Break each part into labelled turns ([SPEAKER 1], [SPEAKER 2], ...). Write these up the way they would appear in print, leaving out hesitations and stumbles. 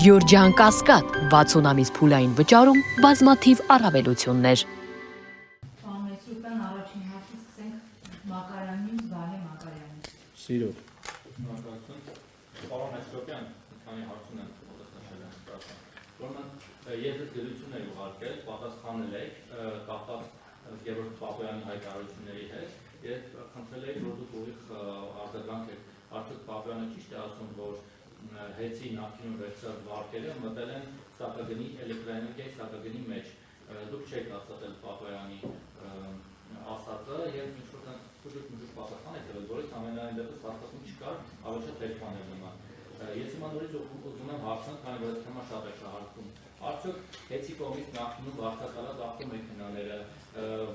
[SPEAKER 1] Գյորջյան Կասկադ 60 ամիս փուլային վճարում բազմաթիվ առավելություններ։
[SPEAKER 2] Պարոն առաջին հարցը սկսենք Մակարյանից, Դահե Մակարյանից։
[SPEAKER 3] Սիրով։
[SPEAKER 4] Պարոն Այսրոպյան, քանի հարցում եմ նշել եմ կրասան։ Ուրեմն ես այս գլություն եմ ուղարկել, պատասխանել եք կապված Գևորգ Պապոյանի հայտարարությունների հետ եւ խնդրել եք, որ դուք ուղիղ արձագանք եք, արդյոք Պապոյանը ճիշտ է ասում, որ հեծի նախկինում վերջրած վարկերը մտել են սակագնի էլեկտրաէներգիայի սակագնի մեջ։ Դուք չեք հաստատել Պապոյանի ասածը եւ ինչ-որ դուք պատասխան եք տվել, որից ամենայն դեպս հաստատում չկար, ավելի շատ տեխնան էր նման։ Ես հիմա նորից ուզում եմ հարցնել, քանի որ այս թեմա շատ է շահարկում։ Արդյոք հեծի կողմից նախկինում վարձակալած ավտոմեքենաները,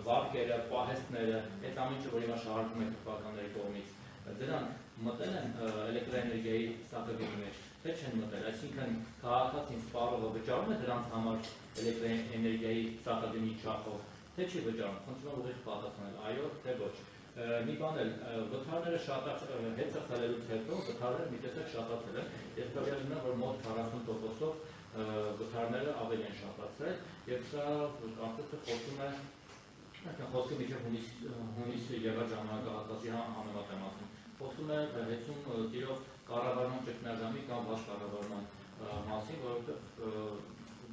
[SPEAKER 4] վարկերը, պահեստները, այդ ամենը, որ հիմա շահարկում են թվականների կողմից, դրանք մտել են էլեկտրաէներգիայի սակագնի մեջ, թե չեն մտել, այսինքն քաղաքացին սպառողը վճարում է դրանց համար էլեկտրաէներգիայի սակագնի չափով, թե չի վճարում, խնդրում եմ ուղիղ պատասխանել, այո, թե ոչ։ Մի բան էլ, վթարները հեծը խլելուց հետո վթարները մի տեսակ շատացել են, ես տվյալում եմ, որ մոտ 40%-ով վթարները ավելի են շատացել, եւ սա կարծես թե խոսում է խոսքը միջև հունիս եղած ժամանակահատվածի համեմատ եմ ասում, խոսում է հեծում տիրող կառավարման ճգնաժամի կամ վաղ կառավարման մասին, որովհետև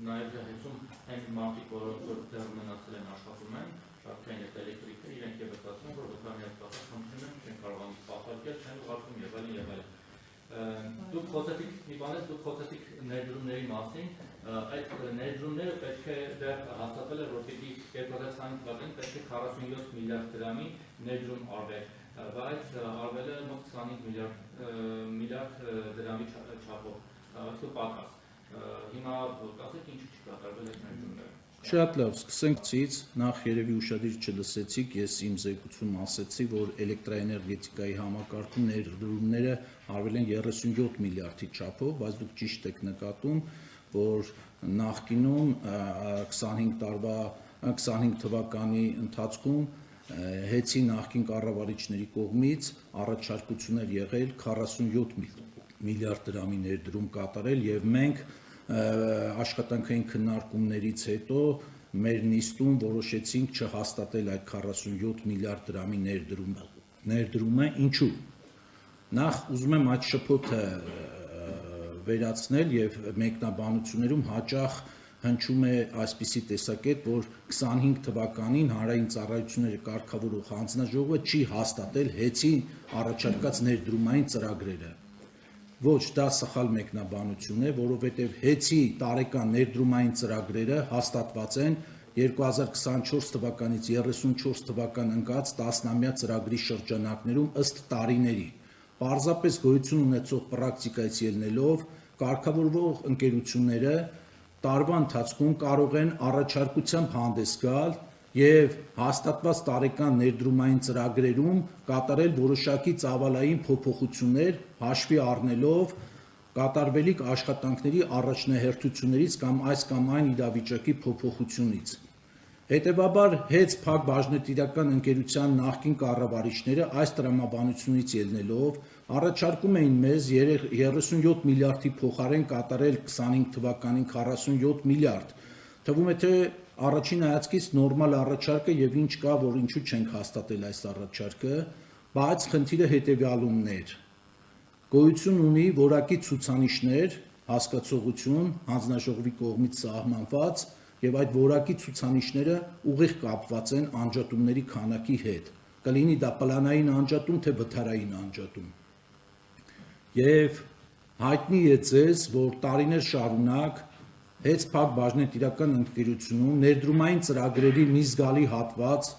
[SPEAKER 4] նաև հեծում այն մարդիկ, որ դեռ մնացել են աշխատում են, շարքային և էլեկտրիկը, իրենք և վստահում են, որ վթարների պատասխան խնդրում են, չեն կարողանում սպասարկել, չեն ուղարկում եւ այլն եւ այլն։ Դուք խոսեցիք ներդրումների մասին, այդ ներդրումները պետք է դեռ հաստատվել է, որ պիտի 2020 թվականին պետք է 47 միլիարդ դրամի ներդրում արվեր, բայց արվել է մոտ 25 միլիարդ դրամի չափով, պակաս։ Հիմա կասեք ինչ չկատարվել այդ ներդրումները։
[SPEAKER 3] Շատ լավ, սկսենք ցից, նախ երևի ուշադիր չլսեցիք, ես իմ զեկույցում ասեցի, որ էլեկտրաէներգետիկայի համակարգում ներդրումները արվել են 37 միլիարդի չափով, բայց դուք ճիշտ եք նկատում, որ նախկինում 25 թվականի ընթացքում հեծի նախկին կառավարիչների կողմից առաջարկություններ եղել 47 միլիարդ դրամի ներդրում կատարել եւ մենք աշխատանքային քննարկումներից հետո մեր նիստում որոշեցինք չհաստատել այդ 47 միլիարդ դրամի ներդրումը, ինչու։ Նախ ուզում եմ այդ շփոթը վերացնել եւ մեկնաբանություններում հաճախ հնչում է այսպիսի տեսակետ, որ 25 թվականին հանրային ծառայությունները կարգավորող հանձնաժողովը չի հաստատել հեծի առաջարկած ներդրումային ծրագրերը։ Ոչ, դա սխալ մեկնաբանություն է, որովհետև հեծի տարեկան ներդրումային ծրագրերը հաստատված են 2024 թվականից 34 թվական ընկած 10-ամյա ծրագրի շրջանակներում ըստ տարիների։ Պարզապես գոյություն ունեցող պրակտիկայից ելնելով կարգավորող ընկերությունները տարվա ընթացքում կարող են առաջարկությամբ հանդես գալ եւ հաստատված տարեկան ներդրումային ծրագրերում կատարել որոշակի ծավալային փոփոխություններ հաշվի առնելով կատարվելիք աշխատանքների առաջնահերթություններից կամ այս կամ այն իրավիճակի փոփոխությունից։ Հետևաբար հեծ փակ բաժնետիրական ընկերության նախկին կառավարիչները այս տրամաբանությունից ելնելով առաջարկում էին մեզ 37 միլիարդի փոխարեն կատարել 25 թվականին 47 միլիարդ։ Թվում է թե առաջին հայացքից նորմալ առաջարկ է եւ ինչ կա, որ ինչու չենք հաստատել այս առաջարկը, բայց խնդիրը հետեւյալումն էր։ Գոյություն ունի որակի ցուցանիշներ, հասկացողություն հանձնաժողովի կողմից սահմանված եւ այդ որակի ցուցանիշները ուղիղ կապված են անջատումների քանակի հետ։ Կլինի դա պլանային անջատում, թե վթարային անջատում։ Եվ հայտնի է ձեզ, որ տարիներ շարունակ հեծ փակ բաժնետիրական ընկերությունում ներդրումային ծրագրերի մի զգալի հատված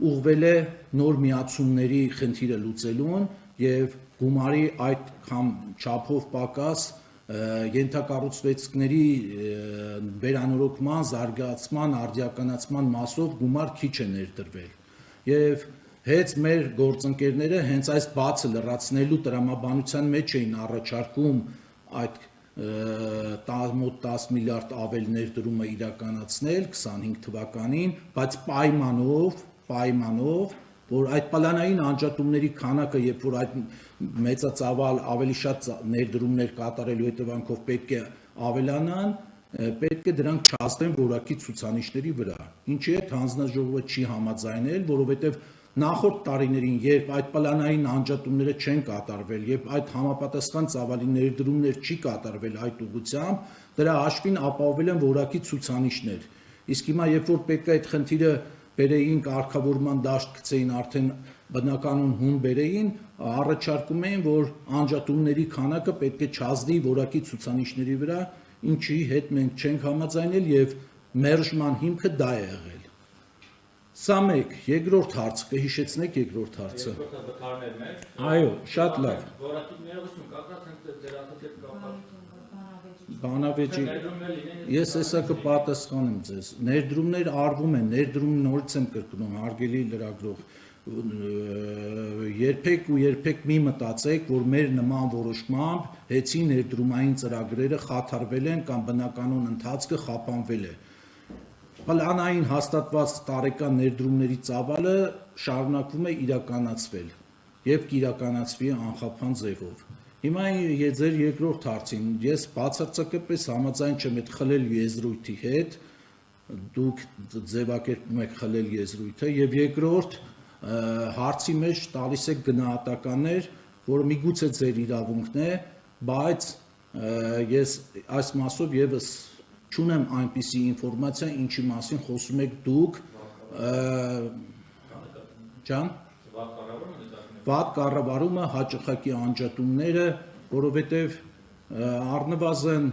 [SPEAKER 3] ուղղվել է նոր միացումների խնդիրը լուծելուն եւ գումարի այդ չափով պակաս ենթակառուցվածքների վերանորոգման, զարգացման, արդիականացման մասով գումար քիչ է ներդրվել։ Եվ հենց մեր գործընկերները հենց այս բացը լրացնելու տրամաբանության մեջ էին առաջարկում այդ մոտ 10 միլիարդ ավել ներդրումը իրականացնել 25 թվականին, բայց պայմանով, որ այդ պլանային անջատումների քանակը, երբ որ այդ մեծածավալ ավելի շատ ներդրումներ կատարելու հետևանքով պետք է ավելանան, պետք է դրանք չհասնեն որակի ցուցանիշների վրա։ Ինչի հետ հանձնաժողովը չի համաձայնել, որովհետև նախորդ տարիներին, երբ այդ պլանային անջատումները չեն կատարվել, երբ այդ համապատասխան ծավալի ներդրումներ չի կատարվել այդ ուղղությամբ, դրա հաշվին ապահովել են որակի ցուցանիշներ։ Իսկ հիմա, երբ որ պետք է այդ խնդիրը բերեին կարգավորման դաշտ գցեին, արդեն բնականon հուն բերեին, առաջարկում էին, որ անջատումների քանակը պետք է չազդի որակի ցուցանիշների վրա, ինչի հետ մենք չենք համաձայնել եւ մերժման հիմքը դա է եղել։ Սա մեկ, երկրորդ հարցը, կհիշեցնեք երկրորդ հարցը։ Այո, շատ լավ։
[SPEAKER 4] Որակի ներողություն կապված հենց ձեր ասացիք կապված։
[SPEAKER 3] Բանավեճի ես հեսա կպատասխանեմ ձեզ։ Ներդրումներ արվում են, ներդրում նորից եմ կրկնում, հարգելի լրագրող, երբեք մի մտածեք, որ մեր նման որոշմամբ հեցի ներդրումային ծրագրերը խաթարվել են կամ բնականon ընթացքը խափանվել է։ Պլանային հաստատված տարեկան ներդրումների ծավալը շարունակվում է իրականացվել եւ կիրականացվի անխափան ձևով։ Հիմա ձեր երկրորդ հարցին ես բացարձակապես համաձայն չեմ այդ խլել եզրույթի հետ, դուք ձևակերպում եք խլել եզրույթը եւ երկրորդ հարցի մեջ տալիս եք գնահատականներ, որը միգուցե ձեր իրավունքն է, բայց ես այս մասով եւս չունեմ այնպիսի ինֆորմացիա, ինչի մասին խոսում եք դուք, ջան, վատ կառավարումը, հաճախակի անջատումները, որովհետև առնվազն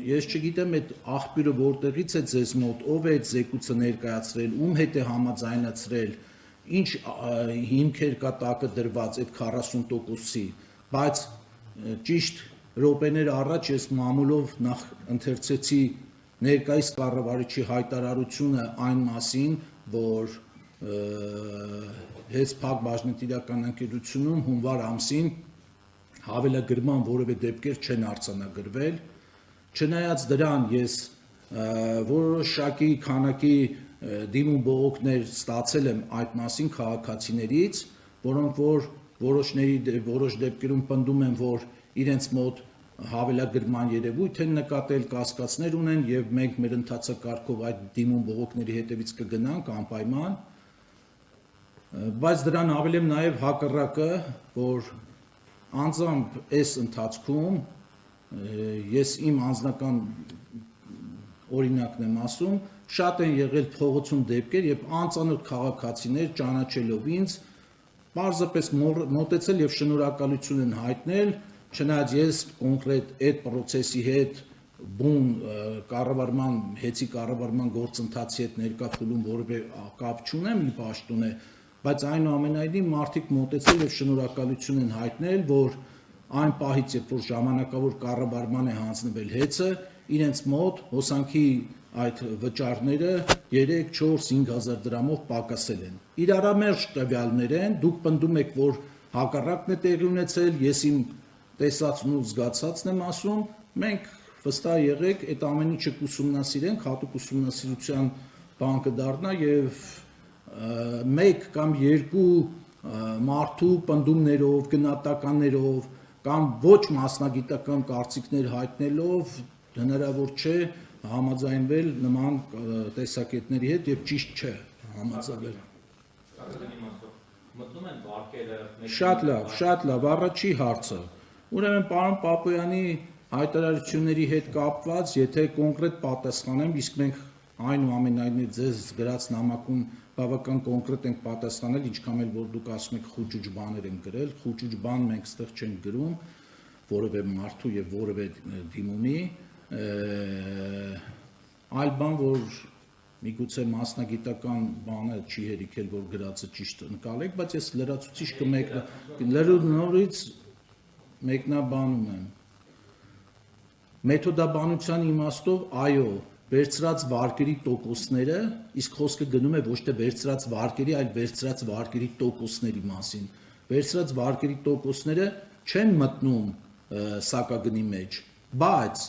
[SPEAKER 3] ես չգիտեմ այդ աղբյուրը որտեղից է ձեզ մոտ, ով է այդ զեկույցը ներկայացրել, ում հետ է համաձայնացրել, ինչ հիմքեր կա տակը դրված այդ 40%-ի, բայց ճիշտ րոպեներ առաջ ես մամուլով նախ ընթերցեցի ներկայիս կառավարիչի հայտարարությունը այն մասին, որ հենց Փակ բաժնետիրական ընկերությունում հունվար ամսին հավելագրման որևէ դեպքեր չեն արձանագրվել, չնայած դրան ես որոշակի քանակի դիմում բողոքներ ստացել եմ այդ մասին քաղաքացիներից, որոնք որ որոշ դեպքերում պնդում են, որ իրենց մոտ հավելագրման երևույթ են նկատել, կասկածներ ունեն եւ մենք մեր ընթացակարգով այդ դիմում բողոքների հետևից կգնանք անպայման, բայց դրան ավել եմ նաեւ հակառակը, որ անձամբ այս ընթացքում ես իմ անձնական օրինակն եմ ասում, շատ են եղել փողոցում դեպքեր, երբ անծանոթ քաղաքացիներ ճանաչելով ինձ պարզապես մոտեցել եւ շնորհակալություն են հայտնել, չնայած ես կոնկրետ այդ process-ի հետ բուն կառավարման, հեցի կառավարման գործընթացի հետ ներկա փուլում որևէ կապ չունեմ, ի պաշտոն է, բայց այնուամենայնիվ մարդիկ մոտեցել եւ շնորհակալություն են հայտնել, որ այն պահից, երբ որ ժամանակավոր կառավարման է հանձնվել հեծը, իրենց մոտ հոսանքի այդ վճարները 3, 4, 5000 դրամով պակասել են։ Իրարամերժ տվյալներ են, դուք պնդում եք, որ հակառակն է տեղի ունեցել, ես իմ տեսածն ու զգացածն եմ ասում, մենք վստահ եղեք, այդ ամեն ինչը կուսումնասիրենք, հատուկ ուսումնասիրության բան կդառնա եւ 1 կամ 2 մարդու պնդումներով, գնահատականներով կամ ոչ մասնագիտական կարծիքներ հայտնելով հնարավոր չէ համաձայնվել նման տեսակետների հետ եւ ճիշտ չէ համաձայնել։
[SPEAKER 4] Մտնում են վարկերը։
[SPEAKER 3] Շատ լավ, առաջի հարցը։ Ուրեմն պարոն Պապոյանի հայտարարությունների հետ կապված, եթե կոնկրետ պատասխանեմ, իսկ մենք այնուամենայնիվ ձեզ գրած նամակում բավական կոնկրետ ենք պատասխանել, ինչքան էլ որ դուք ասում եք խուճուճ բաներ են գրել, խուճուճ բան մենք ստեղ չենք գրում, որևէ մարդու եւ որևէ դիմումի, այլ բան, որ միգուցե մասնագիտական բանը չի հերիքել, որ գրածը ճիշտ ընկալեք, բայց ես լրացուցիչ նորից մեկնաբանում եմ։ Մեթոդաբանության իմաստով, այո, վերցրած վարկերի տոկոսները, իսկ խոսքը գնում է ոչ թե վերցրած վարկերի, այլ վերցրած վարկերի տոկոսների մասին։ Վերցրած վարկերի տոկոսները չեն մտնում սակագնի մեջ, բայց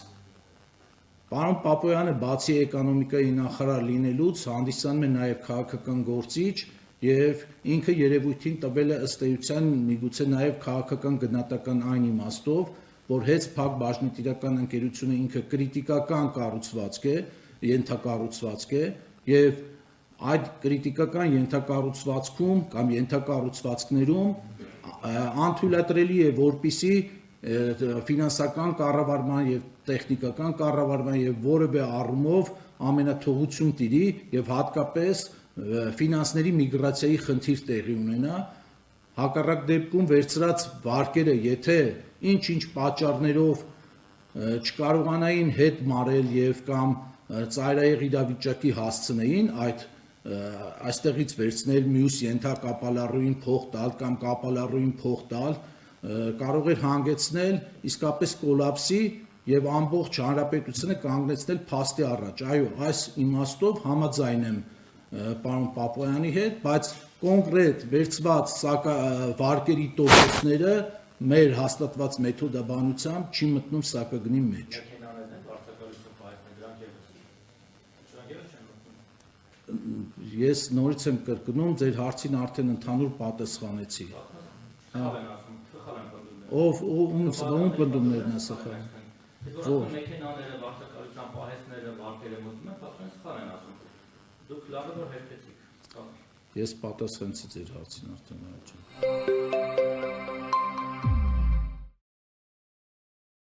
[SPEAKER 3] Պարոն Պապոյանը բացի էկոնոմիկայի նախարար լինելուց հանդիսանում է նաև քաղաքական գործիչ եւ ինքը երևույթին տվել է ըստ էության միգուցե նաև քաղաքական գնահատական այն իմաստով, որ հենց Փակ բաժնետիրական ընկերությունը ինքը կրիտիկական կառուցվածք է, ենթակառուցվածք է եւ այդ կրիտիկական ենթակառուցվածքում կամ ենթակառուցվածքներում անթույլատրելի է որպիսի ֆինանսական կառավարման եւ տեխնիկական կառավարման եւ որևէ առումով ամենաթողություն տիրի եւ հատկապես ֆինանսների միգրացիայի խնդիր տեղի ունենա հակառակ դեպքում վերցրած վարկերը եթե ինչ պատճառներով չկարողանային հետ մարել եւ կամ ծայրահեղ իրավիճակի հասցնեին այստեղից վերցնել մյուս ենթակապալառուին փող տալ կամ կապալառուին փող տալ կարող էր հանգեցնել իսկապես կոլապսի եւ ամբողջ հանրապետությունը կանգնեցնել փաստի առաջ այո այս իմաստով համաձայն եմ պարոն Պապոյանի հետ բայց կոնկրետ վերցված վարկերի տոկոսները մեր հաստատված մեթոդաբանությամբ չի մտնում սակագնի մեջ Ես նորից եմ կրկնում ձեր հարցին արդեն ընդհանուր պատասխանեցի ով պնդումներն է սխալ
[SPEAKER 4] մեքենաները վարձակալության պահեստները վարկերը մտնում են փաստորեն սխալ են ասում դուք լավ որ հետեցիք
[SPEAKER 3] Ես պատասխանեցի ձեր հարցին արդեն